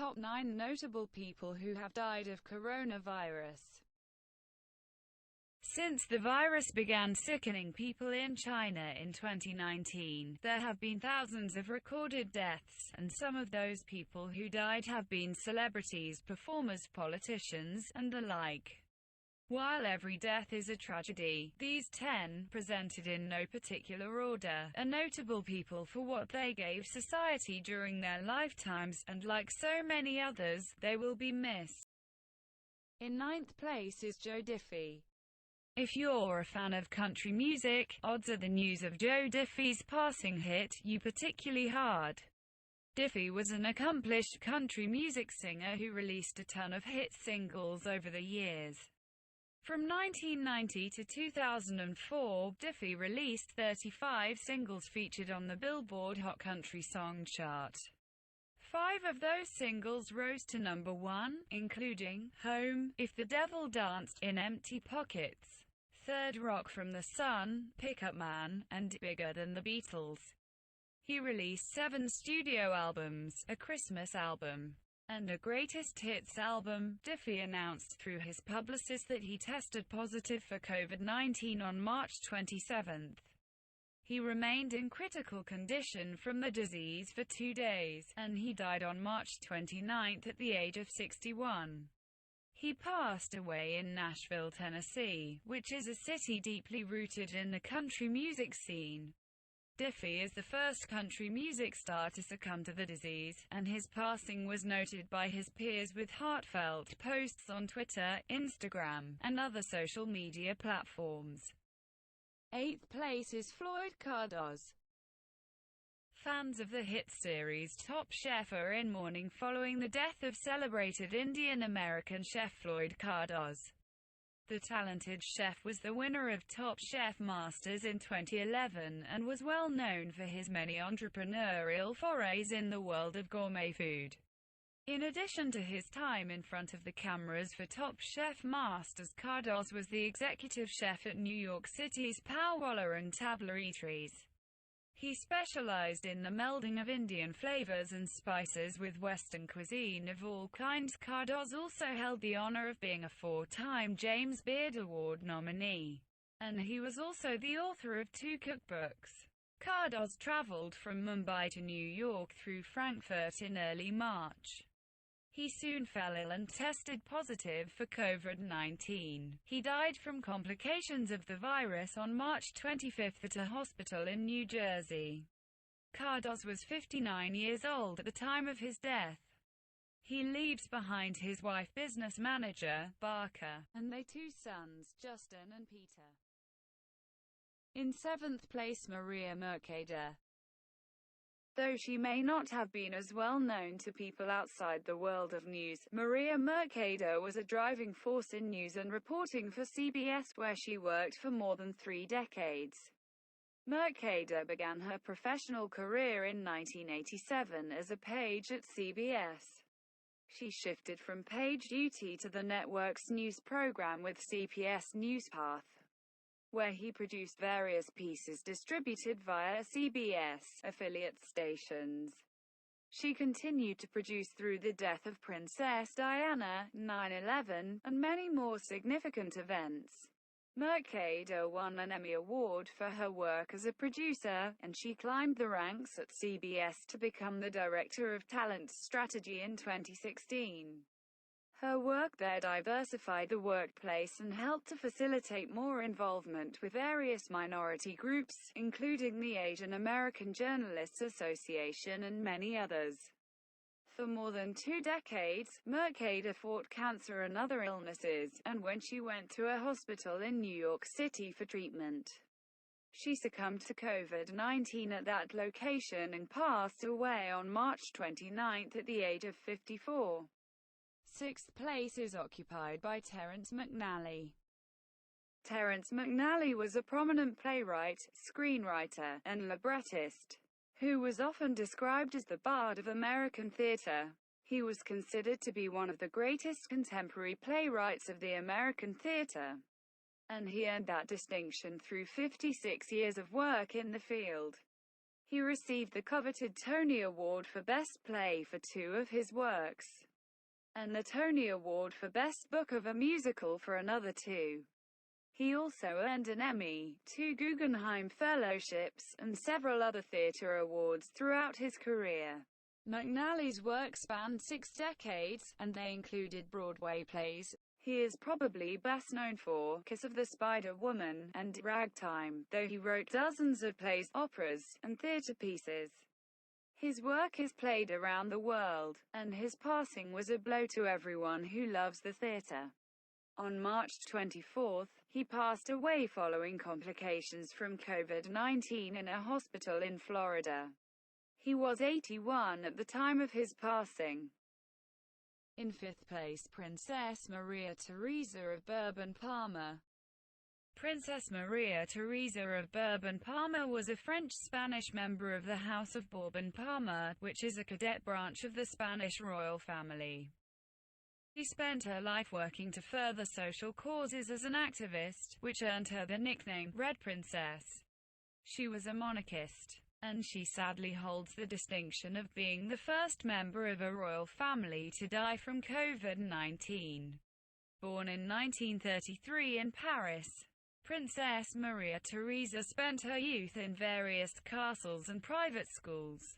Top 9 Notable People Who Have Died of Coronavirus. Since the virus began sickening people in China in 2019, there have been thousands of recorded deaths, and some of those people who died have been celebrities, performers, politicians, and the like. While every death is a tragedy, these 10, presented in no particular order, are notable people for what they gave society during their lifetimes, and like so many others, they will be missed. In 9th place is Joe Diffie. If you're a fan of country music, odds are the news of Joe Diffie's passing hit you particularly hard. Diffie was an accomplished country music singer who released a ton of hit singles over the years. From 1990 to 2004, Diffie released 35 singles featured on the Billboard Hot Country Song chart. 5 of those singles rose to number 1, including Home, If the Devil Danced, In Empty Pockets, Third Rock from the Sun, Pickup Man, and Bigger Than the Beatles. He released 7 studio albums, a Christmas album, and a greatest hits album. Diffie announced through his publicist that he tested positive for COVID-19 on March 27. He remained in critical condition from the disease for 2 days, and he died on March 29 at the age of 61. He passed away in Nashville, Tennessee, which is a city deeply rooted in the country music scene. Diffie is the first country music star to succumb to the disease, and his passing was noted by his peers with heartfelt posts on Twitter, Instagram, and other social media platforms. 8th place is Floyd Cardoz. Fans of the hit series Top Chef are in mourning following the death of celebrated Indian-American chef Floyd Cardoz. The talented chef was the winner of Top Chef Masters in 2011, and was well known for his many entrepreneurial forays in the world of gourmet food. In addition to his time in front of the cameras for Top Chef Masters, Cardoz was the executive chef at New York City's Powwola and Tabla Eateries. He specialized in the melding of Indian flavors and spices with Western cuisine of all kinds. Cardoz also held the honor of being a 4-time James Beard Award nominee, and he was also the author of 2 cookbooks. Cardoz traveled from Mumbai to New York through Frankfurt in early March. He soon fell ill and tested positive for COVID-19. He died from complications of the virus on March 25 at a hospital in New Jersey. Cardoz was 59 years old at the time of his death. He leaves behind his wife, business manager, Barker, and their 2 sons, Justin and Peter. In 7th place, Maria Mercado. Though she may not have been as well known to people outside the world of news, Maria Mercado was a driving force in news and reporting for CBS, where she worked for more than 3 decades. Mercado began her professional career in 1987 as a page at CBS. She shifted from page duty to the network's news program with CBS NewsPath, where he produced various pieces distributed via CBS affiliate stations. She continued to produce through the death of Princess Diana, 9/11, and many more significant events. Mercado won an Emmy Award for her work as a producer, and she climbed the ranks at CBS to become the Director of Talent Strategy in 2016. Her work there diversified the workplace and helped to facilitate more involvement with various minority groups, including the Asian American Journalists Association and many others. For more than 2 decades, Mercado fought cancer and other illnesses, and when she went to a hospital in New York City for treatment, she succumbed to COVID-19 at that location and passed away on March 29 at the age of 54. 6th place is occupied by Terrence McNally. Terrence McNally was a prominent playwright, screenwriter, and librettist, who was often described as the bard of American theater. He was considered to be one of the greatest contemporary playwrights of the American theater, and he earned that distinction through 56 years of work in the field. He received the coveted Tony Award for Best Play for 2 of his works, and the Tony Award for Best Book of a Musical for another 2. He also earned an Emmy, 2 Guggenheim Fellowships, and several other theater awards throughout his career. McNally's work spanned 6 decades, and they included Broadway plays. He is probably best known for Kiss of the Spider-Woman and Ragtime, though he wrote dozens of plays, operas, and theater pieces. His work is played around the world, and his passing was a blow to everyone who loves the theater. On March 24, he passed away following complications from COVID-19 in a hospital in Florida. He was 81 at the time of his passing. In 5th place, Princess Maria Theresa of Bourbon-Parma. Princess Maria Theresa of Bourbon-Parma was a French-Spanish member of the House of Bourbon-Parma, which is a cadet branch of the Spanish royal family. She spent her life working to further social causes as an activist, which earned her the nickname Red Princess. She was a monarchist, and she sadly holds the distinction of being the first member of a royal family to die from COVID-19. Born in 1933 in Paris, Princess Maria Theresa spent her youth in various castles and private schools.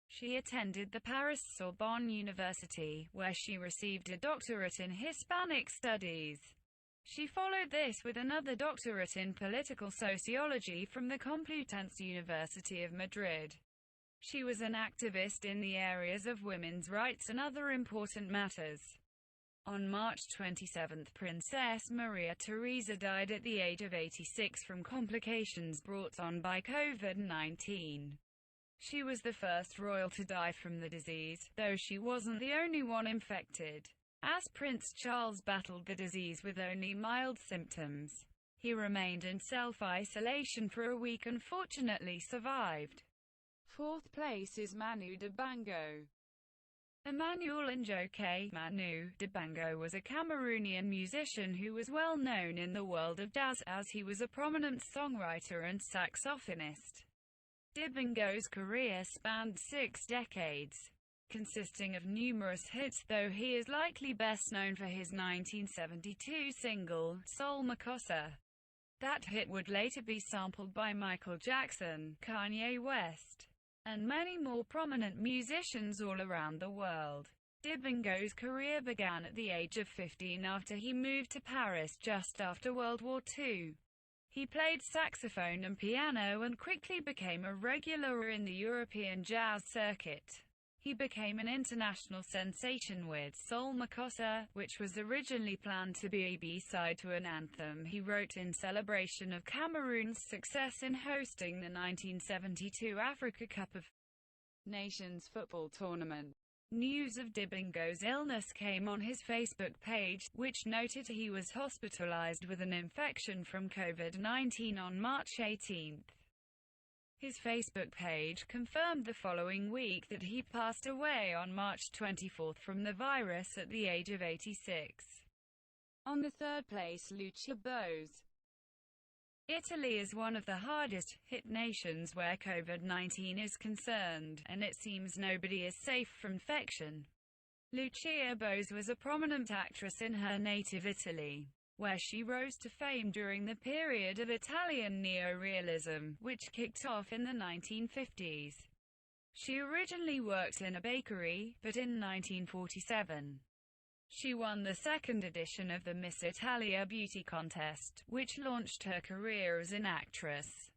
She attended the Paris Sorbonne University, where she received a doctorate in Hispanic Studies. She followed this with another doctorate in political sociology from the Complutense University of Madrid. She was an activist in the areas of women's rights and other important matters. On March 27, Princess Maria Theresa died at the age of 86 from complications brought on by COVID-19. She was the first royal to die from the disease, though she wasn't the only one infected, as Prince Charles battled the disease with only mild symptoms. He remained in self-isolation for a week and fortunately survived. 4th place is Manu Dibango. Emmanuel Njoku Manu Dibango was a Cameroonian musician who was well known in the world of jazz, as he was a prominent songwriter and saxophonist. Dibango's career spanned 6 decades, consisting of numerous hits, though he is likely best known for his 1972 single, Soul Makossa. That hit would later be sampled by Michael Jackson, Kanye West, and many more prominent musicians all around the world. Dibango's career began at the age of 15 after he moved to Paris just after World War II. He played saxophone and piano and quickly became a regular in the European jazz circuit. He became an international sensation with Soul Makossa, which was originally planned to be a B-side to an anthem he wrote in celebration of Cameroon's success in hosting the 1972 Africa Cup of Nations football tournament. News of Dibango's illness came on his Facebook page, which noted he was hospitalized with an infection from COVID-19 on March 18. His Facebook page confirmed the following week that he passed away on March 24 from the virus at the age of 86. On the 3rd place, Lucia Bose. Italy is one of the hardest hit nations where COVID-19 is concerned, and it seems nobody is safe from infection. Lucia Bose was a prominent actress in her native Italy, where she rose to fame during the period of Italian neorealism, which kicked off in the 1950s. She originally worked in a bakery, but in 1947, she won the 2nd edition of the Miss Italia beauty contest, which launched her career as an actress.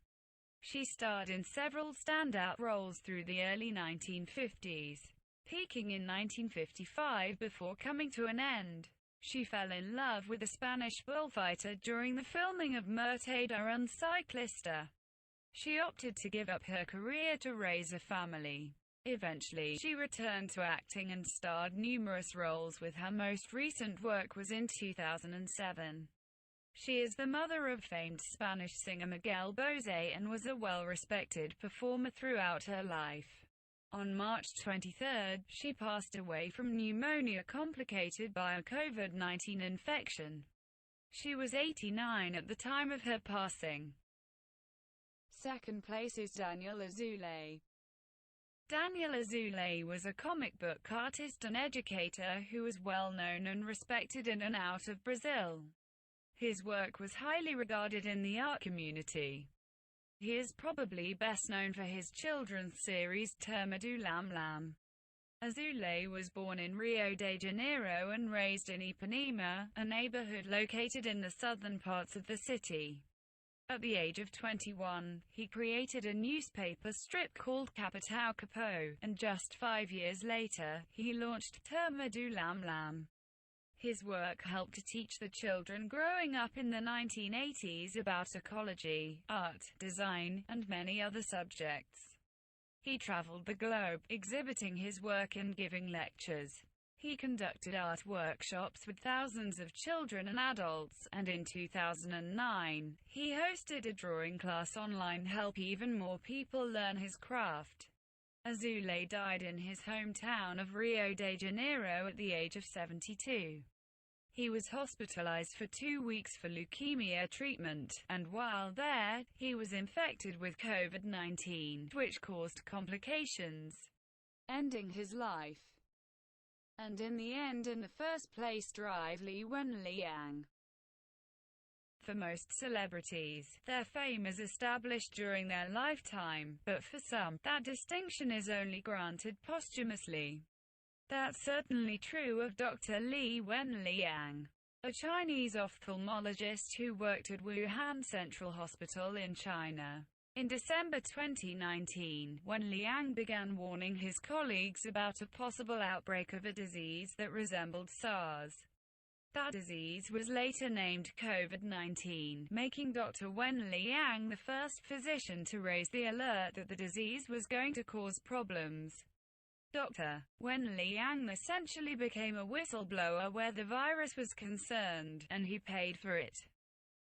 She starred in several standout roles through the early 1950s, peaking in 1955 before coming to an end. She fell in love with a Spanish bullfighter during the filming of Murtada un Ciclista. She opted to give up her career to raise a family. Eventually, she returned to acting and starred numerous roles, with her most recent work was in 2007. She is the mother of famed Spanish singer Miguel Bosé and was a well-respected performer throughout her life. On March 23, she passed away from pneumonia complicated by a COVID-19 infection. She was 89 at the time of her passing. Second place is Daniel Azulay. Daniel Azulay was a comic book artist and educator who was well known and respected in and out of Brazil. His work was highly regarded in the art community. He is probably best known for his children's series Turma do Lam Lam. Azulay was born in Rio de Janeiro and raised in Ipanema, a neighborhood located in the southern parts of the city. At the age of 21, he created a newspaper strip called Capitão Capô, and just 5 years later, he launched Turma do Lam Lam. His work helped to teach the children growing up in the 1980s about ecology, art, design, and many other subjects. He traveled the globe, exhibiting his work and giving lectures. He conducted art workshops with thousands of children and adults, and in 2009, he hosted a drawing class online to help even more people learn his craft. Azulay died in his hometown of Rio de Janeiro at the age of 72. He was hospitalized for 2 weeks for leukemia treatment, and while there, he was infected with COVID-19, which caused complications, ending his life. And in the end, in the first place drive Li Wenliang. For most celebrities, their fame is established during their lifetime, but for some, that distinction is only granted posthumously. That's certainly true of Dr. Li Wenliang, a Chinese ophthalmologist who worked at Wuhan Central Hospital in China. In December 2019, Wenliang began warning his colleagues about a possible outbreak of a disease that resembled SARS. That disease was later named COVID-19, making Dr. Wenliang the first physician to raise the alert that the disease was going to cause problems. Dr. Wenliang essentially became a whistleblower where the virus was concerned, and he paid for it.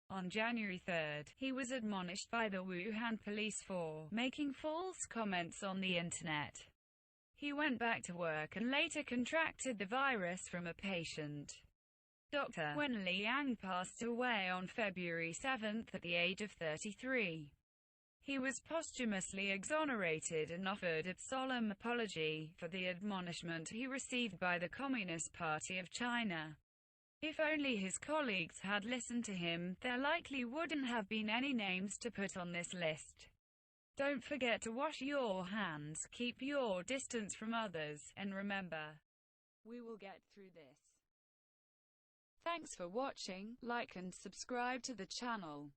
On January 3, he was admonished by the Wuhan police for making false comments on the internet. He went back to work and later contracted the virus from a patient. Dr. Wenliang passed away on February 7 at the age of 33. He was posthumously exonerated and offered a solemn apology for the admonishment he received by the Communist Party of China. If only his colleagues had listened to him, there likely wouldn't have been any names to put on this list. Don't forget to wash your hands, keep your distance from others, and remember, we will get through this. Thanks for watching, like and subscribe to the channel.